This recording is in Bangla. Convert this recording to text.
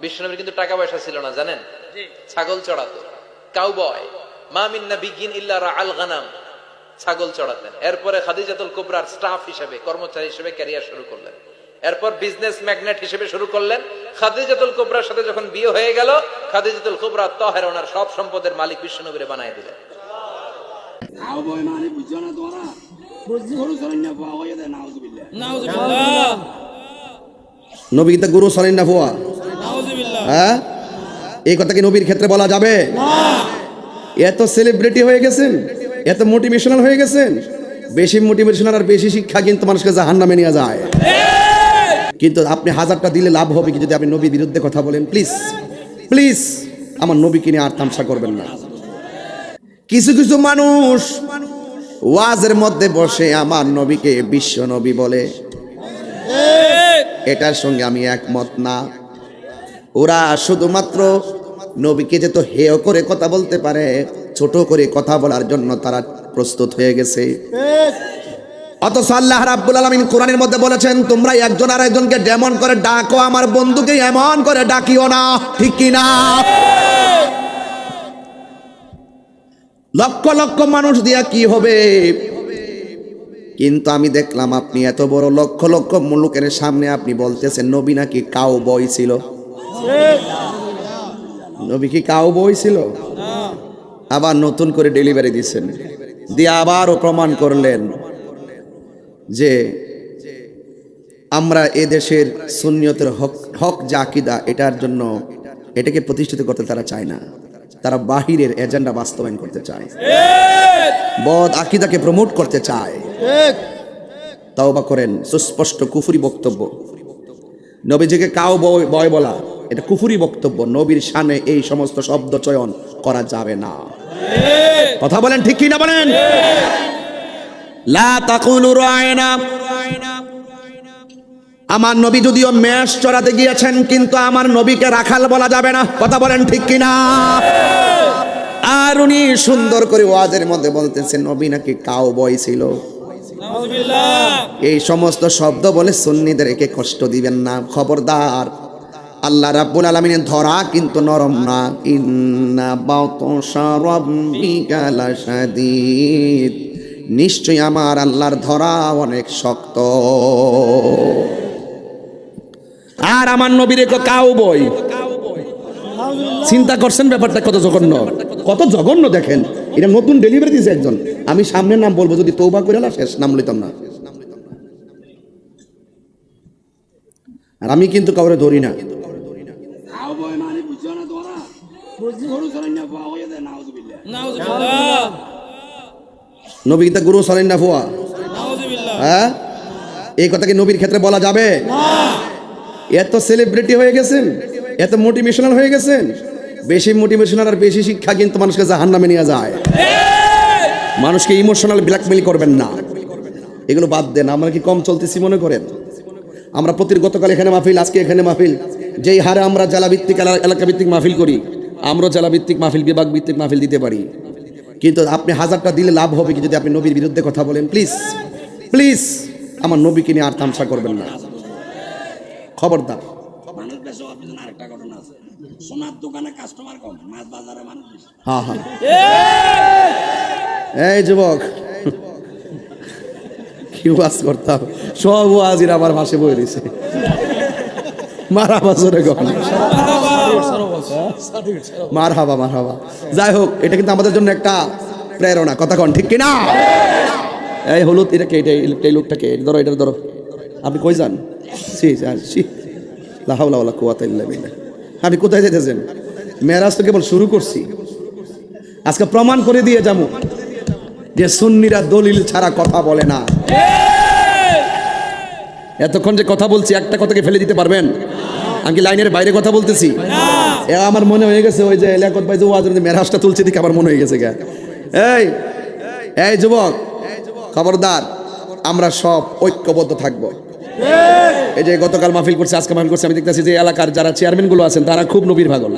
বিশ্বনবীর কিন্তু টাকা পয়সা ছিল না, জানেন? ছাগল চড়াতো, কাউবয়। মা মিন নাবিয়্যিন ইল্লা রাআল গানাম, ছাগল চড়াতেন। এরপরে খাদিজাতুল কুবরার স্টাফ হিসেবে, কর্মচারী হিসেবে ক্যারিয়ার শুরু করলেন। এরপর বিজনেস ম্যাগনেট হিসেবে শুরু করলেন। খাদিজাতুল কুবরার সাথে যখন বিয়ে হয়ে গেল, খাদিজাতুল কুবরা তাহেরা ওনার সব সম্পদের মালিক বিশ্বনবীরে বানায় দিলেন। কাউবয় মানে বুঝছো না তোমরা? গরু চড়াই না পাওয়া যায়, নাউজুবিল্লাহ নাউজুবিল্লাহ। নবী তো গুরু চলেন না ফুয়া, নাউজুবিল্লাহ। হ্যাঁ? এই কথা কি নবীর ক্ষেত্রে বলা যাবে? এত সেলিব্রিটি হয়ে গেছেন, এত মোটিভেশনাল হয়ে গেছেন। বেশি মোটিভেশনাল আর বেশি শিক্ষা কিন্তু মানুষকে জাহান্নামে নিয়ে যায়। কিন্তু আপনি হাজারটা দিলে লাভ হবে কি যদি আপনি নবীর বিরুদ্ধে কথা বলেন? প্লিজ প্লিজ আমার নবীকে নিয়ে আর তামসা করবেন না। কিছু কিছু মানুষ ওয়াজের মধ্যে বসে আমার নবীকে বিশ্ব নবী বলে, এটার সঙ্গে আমি একমত না। ওরা শুধুমাত্র নবীকে যে তো হেয় করে কথা বলতে পারে, ছোট করে কথা বলার জন্য তারা প্রস্তুত হয়ে গেছে। অথচ আল্লাহ রাব্বুল আলামিন কোরআনের মধ্যে বলেছেন, তোমরা একজন আর একজনকে যেমন করে ডাকো, আমার বন্ধুকে এমন করে ডাকিও না। ঠিক কি না? লক্ষ লক্ষ মানুষ দিয়া কি হবে? কিন্তু আমি দেখলাম আপনি এত বড় লক্ষ লক্ষ লোকের সামনে আপনি বলতেছেন নবী নাকি কাউ বই ছিল। নবী কি কাউ বই ছিল? আবার নতুন করে ডেলিভারি দিচ্ছেন, দিয়ে আবারও প্রমাণ করলেন যে আমরা এ দেশের সুন্নিয়তের হক যে আকীদা, এটার জন্য এটাকে প্রতিষ্ঠিত করতে তারা চায় না। তারা বাহিরের এজেন্ডা বাস্তবায়ন করতে চায়, বদ আকীদাকে প্রমোট করতে চায়। তাওবা করেন, সুস্পষ্ট কুফরি বক্তব্য। নবীজিকে কাউ বয় বলা এটা কুফরি বক্তব্য। নবীর শানে এই সমস্ত শব্দ চয়ন করা যাবে না। কথা বলেন ঠিক কি না বলেন? লা তাকুলু রায়না। আমার নবী যদিও মেষ চড়াতে গিয়েছেন, কিন্তু আমার নবীকে রাখাল বলা যাবে না। কথা বলেন ঠিক কি না? আর উনি সুন্দর করে ওয়াজের মধ্যে বলতেছেন নবী নাকি কাউ বয় ছিল। এই সমস্ত শব্দ বলে সুন্নিদেরকে কষ্ট দিবেন না, খবরদার। আল্লাহ রাব্বুল আলামিনের ধরা কিন্তু নরম না। ইন্না বাতশা রাব্বিকা লাশাদীদ, নিশ্চয়ই আমার আল্লাহর ধরা অনেক শক্ত। আর আমার নবীর কাউ বই, চিন্তা করছেন ব্যাপারটা কত জঘন্য, কত জঘন্য দেখেন। এটা নতুন ডেলিভারি দিয়েছে একজন। আমি সামনের নাম বলবো, যদি তওবা করে না শেষ নাম লইতাম না। আর আমি কিন্তু কাউরে ধরি না। কাউবয় মানে বুঝছো না তোমরা? গরু চড়াই না পাওয়া যায়, নাউজুবিল্লাহ নাউজুবিল্লাহ। নবী তা গুরু চলেন না ফুয়া, নাউজুবিল্লাহ। হ্যাঁ? এই কথা কি নবীর ক্ষেত্রে বলা যাবে? এত সেলিব্রিটি হয়ে গেছেন, এত মোটিভেশনাল হয়ে গেছেন। বেশি মোটিভেশনাল আর বেশি শিক্ষা কিন্তু মানুষকে জাহান্নামে নিয়ে যায়। মানুষকে ইমোশনাল ব্ল্যাকমেইল করবেন না, এগুলো বাদ দেন। আমরা কি কম চলতেছি মনে করেন? আমরা গতকাল এখানে মাহফিল, আজকে এখানে মাহফিল। যেই হারে আমরা জেলা ভিত্তিক এলাকা ভিত্তিক মাহফিল করি, আমরা জেলা ভিত্তিক মাহফিল, বিভাগ ভিত্তিক মাহফিল দিতে পারি। কিন্তু আপনি হাজারটা দিলে লাভ হবে কি যদি আপনি নবীর বিরুদ্ধে কথা বলেন? প্লিজ প্লিজ আমার নবীকে নিয়ে আর তামসা করবেন না, খবরদার। মানুষ বেশি হওয়ার পিছনে আরেকটা ঘটনা আছে। সোনার দোকানে কাস্টমার কম, মাছ বাজারে মানুষ বেশি। হ্যাঁ হ্যাঁ, এই যুবক কি ওয়াজ করতাম, সব ওয়াজির আমার ভাষে বই দিছে। মারহাবা জোরে গো, মারহাবা মারহাবা। যাই হোক, এটা কিন্তু আমাদের জন্য একটা প্রেরণা। কথা কন ঠিক কিনা? এই হলুদ এটাকে, এই লোকটাকে ধরো, এটা ধরো। আপনি কই যান? লা হাওলা ওয়ালা কুওয়াতা ইল্লা বিল্লাহ। আপনি কোথায় যেতেছেন? মেরাজ তো কেবল শুরু করছি, আজকে প্রমাণ করে দিয়ে যাবো যে সুন্নিরা দলিল ছাড়া কথা বলে না। এতক্ষণ যে কথা বলছি, একটা কথাকে ফেলে দিতে পারবেন? আমি কি লাইনের বাইরে কথা বলতেছি? আমার মনে হয়ে গেছে ওই যে এলাকত ভাই যে ওয়াজের মেরাজটা তুলছে দিকে আমার মনে হয়ে গেছে গা। এই এই যুবক, খবরদার, আমরা সব ঐক্যবদ্ধ থাকবো। এই যে গতকাল মাহফিল করছে, আজকে মাহফিল করছে, আমি দেখতেছি যে এলাকার যারা চেয়ারম্যান গুলো আছেন তারা খুব নবীর পাগল।